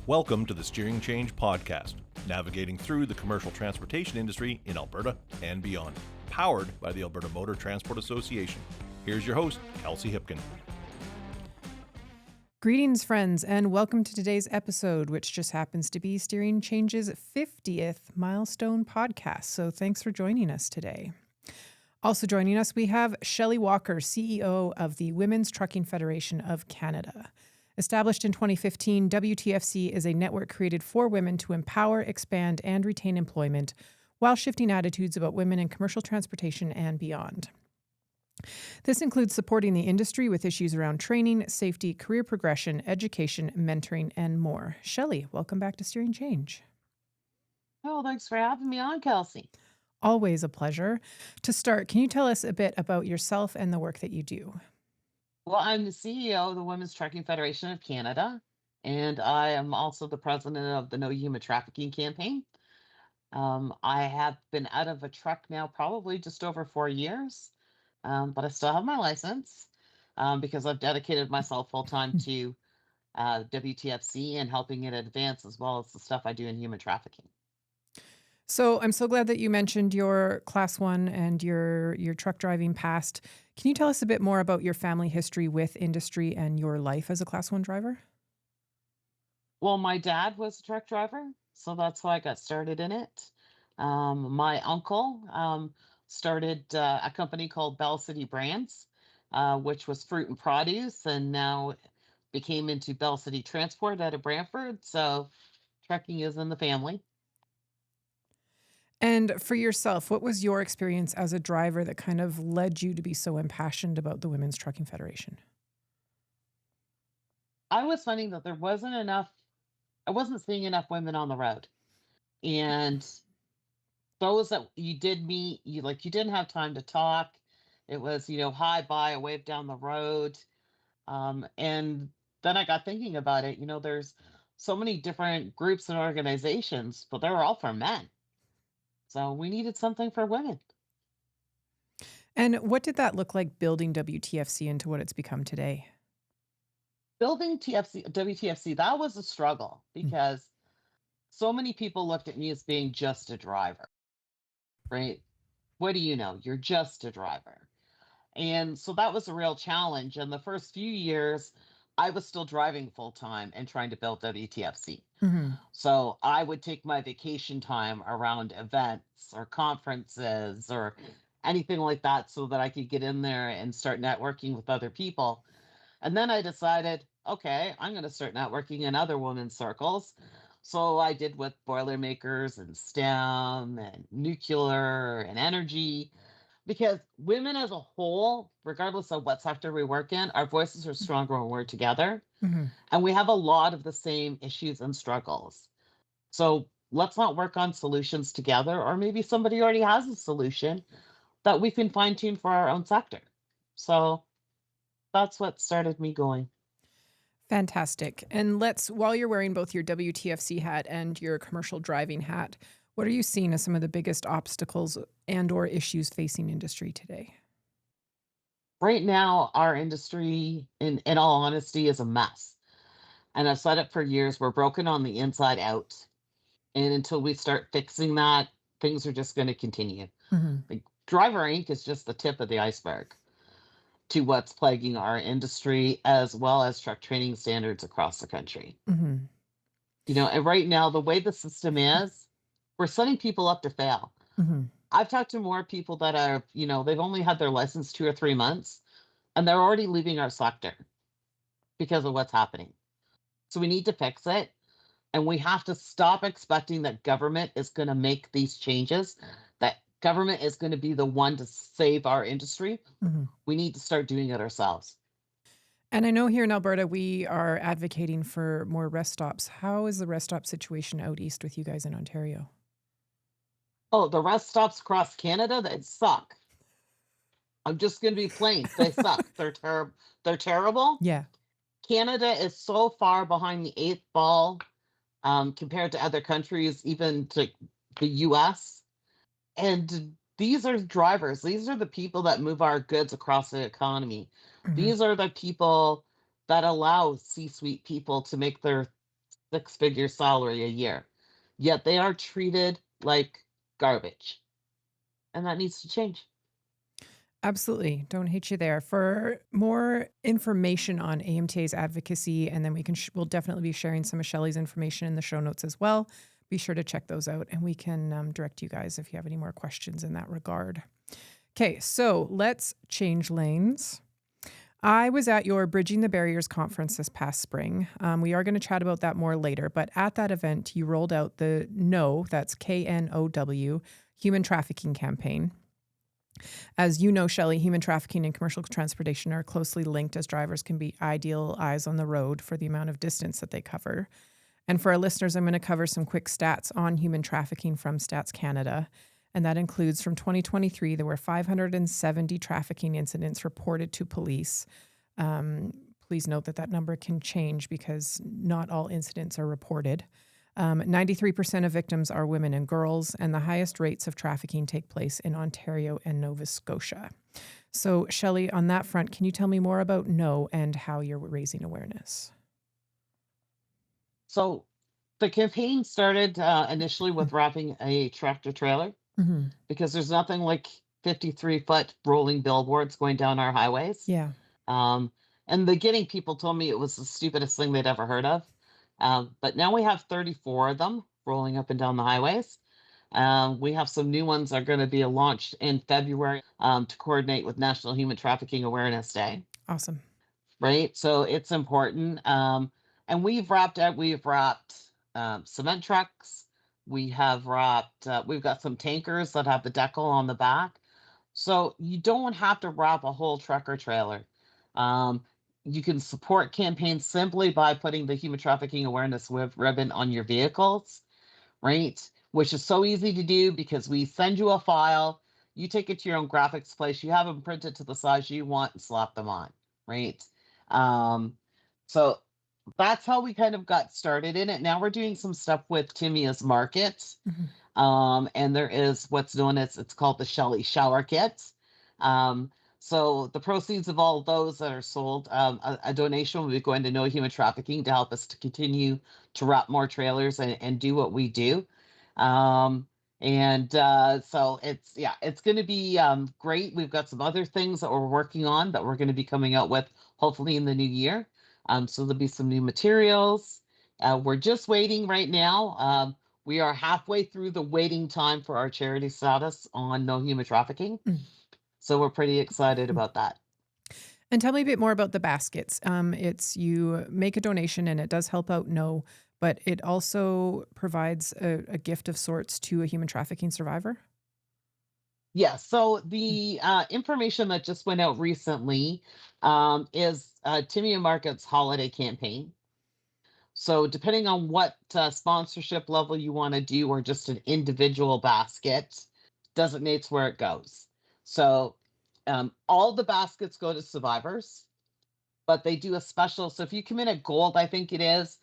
Welcome to the Steering Change Podcast, navigating through the commercial transportation industry in Alberta and beyond, powered by the Alberta Motor Transport Association. Here's your host, Kelsey Hipkin. Greetings, friends, and welcome to today's episode, which just happens to be Steering Change's 50th milestone podcast. So thanks for joining us today. Also joining us, we have Shelley Walker, CEO of the Women's Trucking Federation of Canada. Established in 2015, WTFC is a network created for women to empower, expand, and retain employment while shifting attitudes about women in commercial transportation and beyond. This includes supporting the industry with issues around training, safety, career progression, education, mentoring, and more. Shelley, welcome back to Steering Change. Oh, thanks for having me on, Kelsey. Always a pleasure. To start, can you tell us a bit about yourself and the work that you do? Well, I'm the CEO of the Women's Trucking Federation of Canada, and I am also the president of the No Human Trafficking campaign. I have been out of a truck now probably just over 4 years, but I still have my license because I've dedicated myself full time to WTFC and helping it advance, as well as the stuff I do in human trafficking. So I'm so glad that you mentioned your Class 1 and your truck driving past. Can you tell us a bit more about your family history with industry and your life as a Class 1 driver? Well, my dad was a truck driver, so that's why I got started in it. My uncle started a company called Bell City Brands, which was fruit and produce, and now became into Bell City Transport out of Brantford. So trucking is in the family. And for yourself, what was your experience as a driver that kind of led you to be so impassioned about the Women's Trucking Federation? I was finding that I wasn't seeing enough women on the road. And those that you did meet, you didn't have time to talk. It was, hi, bye, a wave down the road. And then I got thinking about it. There's so many different groups and organizations, but they're all for men. So we needed something for women. And what did that look like building WTFC into what it's become today? Building WTFC, that was a struggle because so many people looked at me as being just a driver, right? What do you know? You're just a driver. And so that was a real challenge. And the first few years, I was still driving full time and trying to build WTFC. Mm-hmm. So I would take my vacation time around events or conferences or anything like that so that I could get in there and start networking with other people. And then I decided, okay, I'm going to start networking in other women's circles. So I did with Boilermakers and STEM and nuclear and energy, because women as a whole, regardless of what sector we work in, our voices are stronger when we're together. Mm-hmm. And we have a lot of the same issues and struggles. So let's not work on solutions together, or maybe somebody already has a solution that we can fine tune for our own sector. So that's what started me going. Fantastic. And while you're wearing both your WTFC hat and your commercial driving hat, what are you seeing as some of the biggest obstacles and or issues facing industry today? Right now, our industry, in all honesty, is a mess. And I've said it for years, we're broken on the inside out. And until we start fixing that, things are just going to continue. Mm-hmm. Like Driver Inc. is just the tip of the iceberg to what's plaguing our industry, as well as truck training standards across the country. Mm-hmm. And right now, the way the system is, we're setting people up to fail. Mm-hmm. I've talked to more people that are, they've only had their license 2 or 3 months, and they're already leaving our sector because of what's happening. So we need to fix it. And we have to stop expecting that government is going to make these changes, that government is going to be the one to save our industry. Mm-hmm. We need to start doing it ourselves. And I know here in Alberta, we are advocating for more rest stops. How is the rest stop situation out east with you guys in Ontario? Oh, the rest stops across Canada, they suck. I'm just going to be plain. They suck. They're terrible. Yeah. Canada is so far behind the 8th ball compared to other countries, even to the US. And these are drivers. These are the people that move our goods across the economy. Mm-hmm. These are the people that allow C-suite people to make their six-figure salary a year, yet they are treated like garbage, and that needs to change. Absolutely. Don't hate you there. For more information on AMTA's advocacy, and then we'll definitely be sharing some of Shelley's information in the show notes as well. Be sure to check those out, and we can direct you guys if you have any more questions in that regard. Okay, so let's change lanes. I was at your Bridging the Barriers conference this past spring. We are going to chat about that more later, but at that event, you rolled out the KNOW, that's KNOW, human trafficking campaign. As you know, Shelley, human trafficking and commercial transportation are closely linked, as drivers can be ideal eyes on the road for the amount of distance that they cover. And for our listeners, I'm going to cover some quick stats on human trafficking from Stats Canada. And that includes from 2023, there were 570 trafficking incidents reported to police. Please note that number can change because not all incidents are reported. 93% of victims are women and girls, and the highest rates of trafficking take place in Ontario and Nova Scotia. So, Shelley, on that front, can you tell me more about KNOW and how you're raising awareness? So the campaign started initially with wrapping a tractor trailer Mm-hmm. because there's nothing like 53-foot rolling billboards going down our highways. Yeah. In the beginning, people told me it was the stupidest thing they'd ever heard of. But now we have 34 of them rolling up and down the highways. We have some new ones that are going to be launched in February to coordinate with National Human Trafficking Awareness Day. Awesome. Right? So it's important. And we've wrapped cement trucks. We've got some tankers that have the decal on the back. So you don't have to wrap a whole truck or trailer. You can support campaigns simply by putting the human trafficking awareness ribbon on your vehicles, right? Which is so easy to do because we send you a file, you take it to your own graphics place, you have them printed to the size you want and slap them on, right? So that's how we kind of got started in it. Now we're doing some stuff with Timia's Market. Mm-hmm. And there is what's known as, it's called the Shelley Shower Kit. So the proceeds of all of those that are sold, a donation will be going to No Human Trafficking to help us to continue to wrap more trailers and do what we do. So it's going to be great. We've got some other things that we're working on that we're going to be coming out with hopefully in the new year. So there'll be some new materials. We're just waiting right now. We are halfway through the waiting time for our charity status on No Human Trafficking. So we're pretty excited about that. And tell me a bit more about the baskets. It's you make a donation and it does help out KNOW, but it also provides a gift of sorts to a human trafficking survivor. Yeah, so the information that just went out recently is Timmy and Market's holiday campaign. So depending on what sponsorship level you want to do or just an individual basket, designates where it goes. So all the baskets go to survivors, but they do a special. So if you come in at gold, I think it is,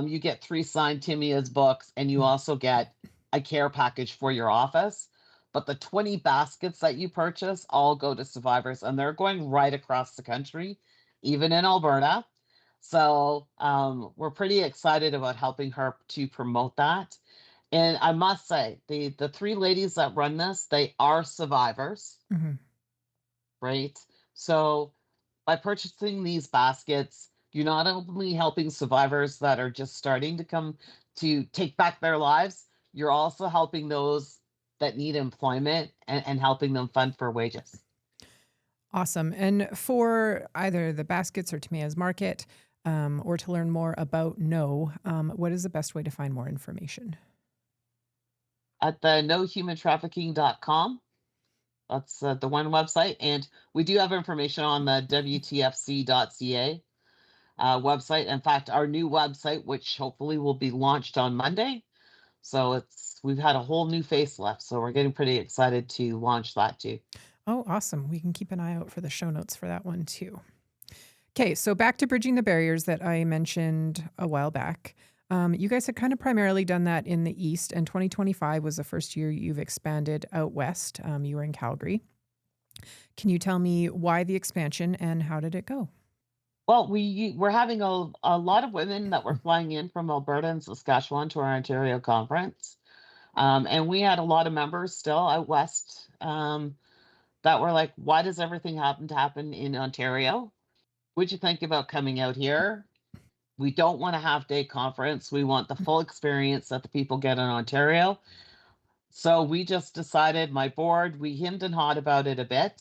you get 3 signed Timia's books, and you also get a care package for your office. But the 20 baskets that you purchase all go to survivors, and they're going right across the country, even in Alberta. So we're pretty excited about helping her to promote that. And I must say, the 3 ladies that run this, they are survivors, Mm-hmm. right? So by purchasing these baskets, you're not only helping survivors that are just starting to come to take back their lives, you're also helping those that need employment and helping them fund for wages. Awesome. And for either the baskets or Timia's Market, or to learn more about KNOW, what is the best way to find more information? At the nohumantrafficking.com. That's the one website. And we do have information on the WTFC.ca website. In fact, our new website, which hopefully will be launched on Monday. So we've had a whole new facelift. So we're getting pretty excited to launch that too. Oh, awesome. We can keep an eye out for the show notes for that one too. Okay, so back to Bridging the Barriers that I mentioned a while back. You guys had kind of primarily done that in the East, and 2025 was the first year you've expanded out West. You were in Calgary. Can you tell me why the expansion and how did it go? Well, we're having a lot of women that were flying in from Alberta and Saskatchewan to our Ontario conference. And we had a lot of members still out west that were like, why does everything happen in Ontario? Would you think about coming out here? We don't want a half day conference. We want the full experience that the people get in Ontario. So we just decided, my board, we hemmed and hawed about it a bit,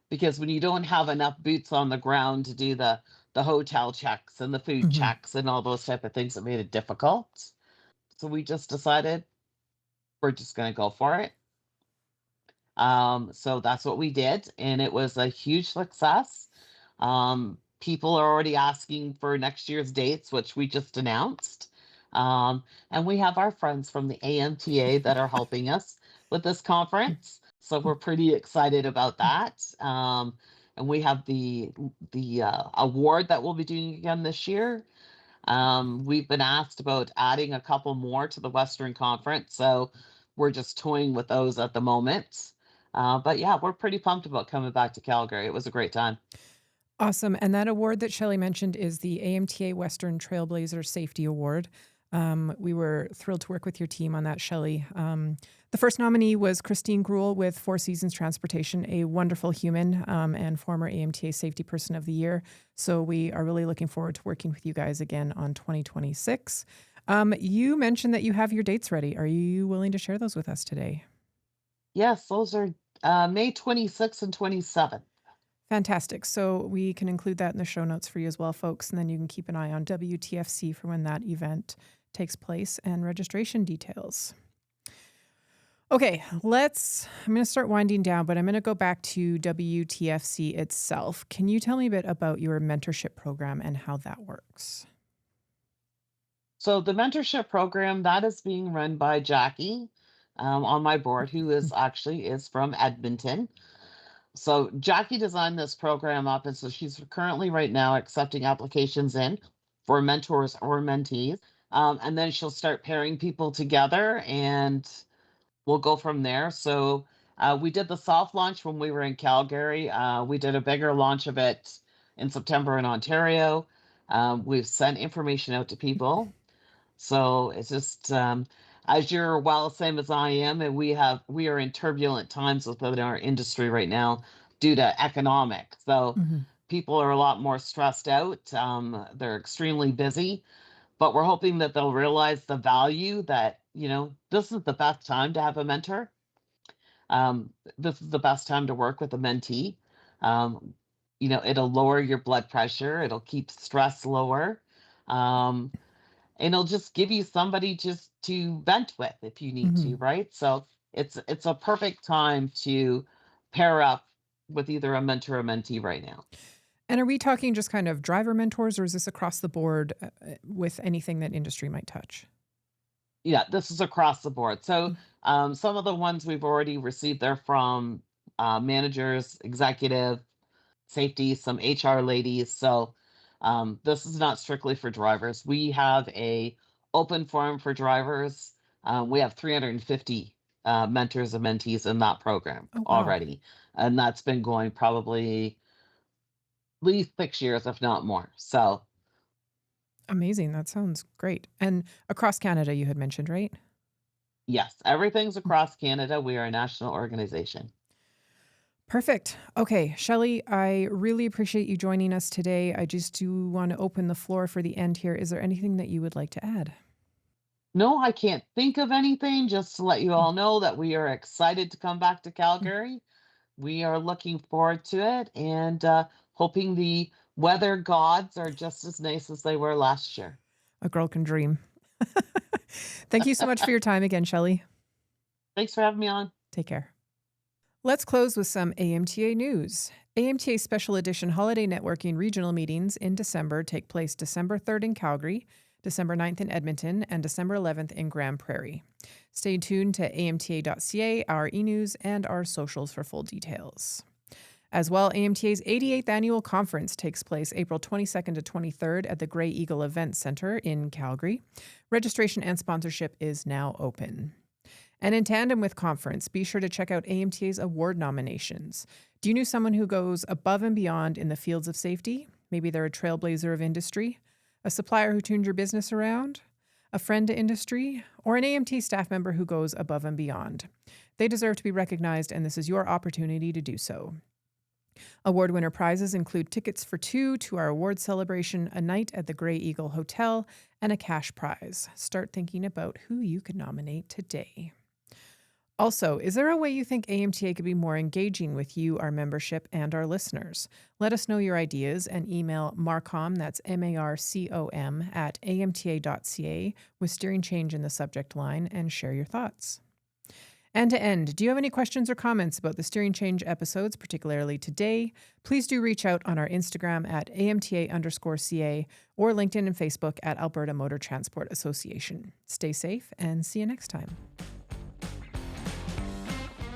because when you don't have enough boots on the ground to do the hotel checks and the food Hmm. checks and all those type of things, it made it difficult. So we just decided we're just going to go for it. So that's what we did, and it was a huge success. People are already asking for next year's dates, which we just announced. And we have our friends from the AMTA that are helping us with this conference. So we're pretty excited about that. And we have the award that we'll be doing again this year. We've been asked about adding a couple more to the Western Conference, so we're just toying with those at the moment. But yeah, we're pretty pumped about coming back to Calgary. It was a great time. Awesome. And that award that Shelley mentioned is the AMTA Western Trailblazer Safety Award. We were thrilled to work with your team on that, Shelley. The first nominee was Christine Gruel with Four Seasons Transportation, a wonderful human and former AMTA Safety Person of the Year. So we are really looking forward to working with you guys again on 2026. You mentioned that you have your dates ready. Are you willing to share those with us today? Yes, those are May 26th and 27th. Fantastic. So we can include that in the show notes for you as well, folks. And then you can keep an eye on WTFC for when that event takes place and registration details. Okay, I'm going to start winding down, but I'm going to go back to WTFC itself. Can you tell me a bit about your mentorship program and how that works? So the mentorship program that is being run by Jackie on my board, who is from Edmonton. So Jackie designed this program up, and so she's currently right now accepting applications in for mentors or mentees. And then she'll start pairing people together, and we'll go from there. So we did the soft launch when we were in Calgary. We did a bigger launch of it in September in Ontario. We've sent information out to people. So it's just as you're well, same as I am, and we are in turbulent times within our industry right now due to economic. So Mm-hmm. people are a lot more stressed out. They're extremely busy, but we're hoping that they'll realize the value that, this is the best time to have a mentor. This is the best time to work with a mentee. It'll lower your blood pressure. It'll keep stress lower. Um, and it'll just give you somebody just to vent with if you need Mm-hmm. to, right? So it's a perfect time to pair up with either a mentor or a mentee right now. And are we talking just kind of driver mentors, or is this across the board with anything that industry might touch? Yeah, this is across the board. So some of the ones we've already received, they're from managers, executive, safety, some HR ladies. So this is not strictly for drivers. We have a open forum for drivers. We have 350 mentors and mentees in that program Oh, wow. already, and that's been going probably at least 6 years, if not more. So Amazing. That sounds great. And across Canada, you had mentioned, right? yes, everything's across Canada. We are a national organization. Perfect. Okay, Shelley, I really appreciate you joining us today. I just do want to open the floor for the end here. Is there anything that you would like to add? No, I can't think of anything. Just to let you all know that we are excited to come back to Calgary. We are looking forward to it, and hoping the weather gods are just as nice as they were last year. A girl can dream. Thank you so much for your time again, Shelley. Thanks for having me on. Take care. Let's close with some AMTA news. AMTA Special Edition Holiday Networking Regional Meetings in December take place December 3rd in Calgary, December 9th in Edmonton, and December 11th in Grande Prairie. Stay tuned to amta.ca, our e-news, and our socials for full details. As well, AMTA's 88th Annual Conference takes place April 22nd to 23rd at the Grey Eagle Event Center in Calgary. Registration and sponsorship is now open. And in tandem with conference, be sure to check out AMTA's award nominations. Do you know someone who goes above and beyond in the fields of safety? Maybe they're a trailblazer of industry, a supplier who turned your business around, a friend to industry, or an AMT staff member who goes above and beyond. They deserve to be recognized, and this is your opportunity to do so. Award winner prizes include tickets for 2 to our award celebration, a night at the Grey Eagle Hotel, and a cash prize. Start thinking about who you could nominate today. Also, is there a way you think AMTA could be more engaging with you, our membership, and our listeners? Let us know your ideas and email marcom, that's MARCOM, at amta.ca with steering change in the subject line, and share your thoughts. And to end, do you have any questions or comments about the Steering Change episodes, particularly today? Please do reach out on our Instagram at AMTA_CA or LinkedIn and Facebook at Alberta Motor Transport Association. Stay safe and see you next time.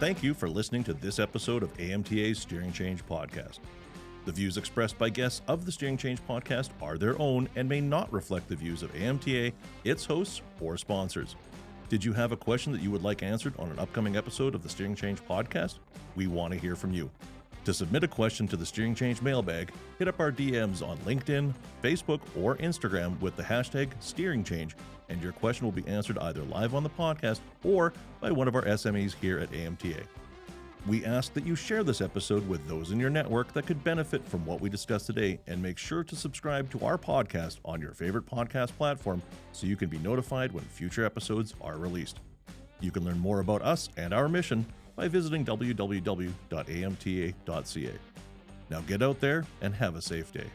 Thank you for listening to this episode of AMTA's Steering Change podcast. The views expressed by guests of the Steering Change podcast are their own and may not reflect the views of AMTA, its hosts, or sponsors. Did you have a question that you would like answered on an upcoming episode of the Steering Change podcast? We want to hear from you. To submit a question to the Steering Change mailbag, hit up our DMs on LinkedIn, Facebook, or Instagram with the hashtag Steering Change, and your question will be answered either live on the podcast or by one of our SMEs here at AMTA. We ask that you share this episode with those in your network that could benefit from what we discussed today, and make sure to subscribe to our podcast on your favorite podcast platform so you can be notified when future episodes are released. You can learn more about us and our mission by visiting www.amta.ca. Now get out there and have a safe day.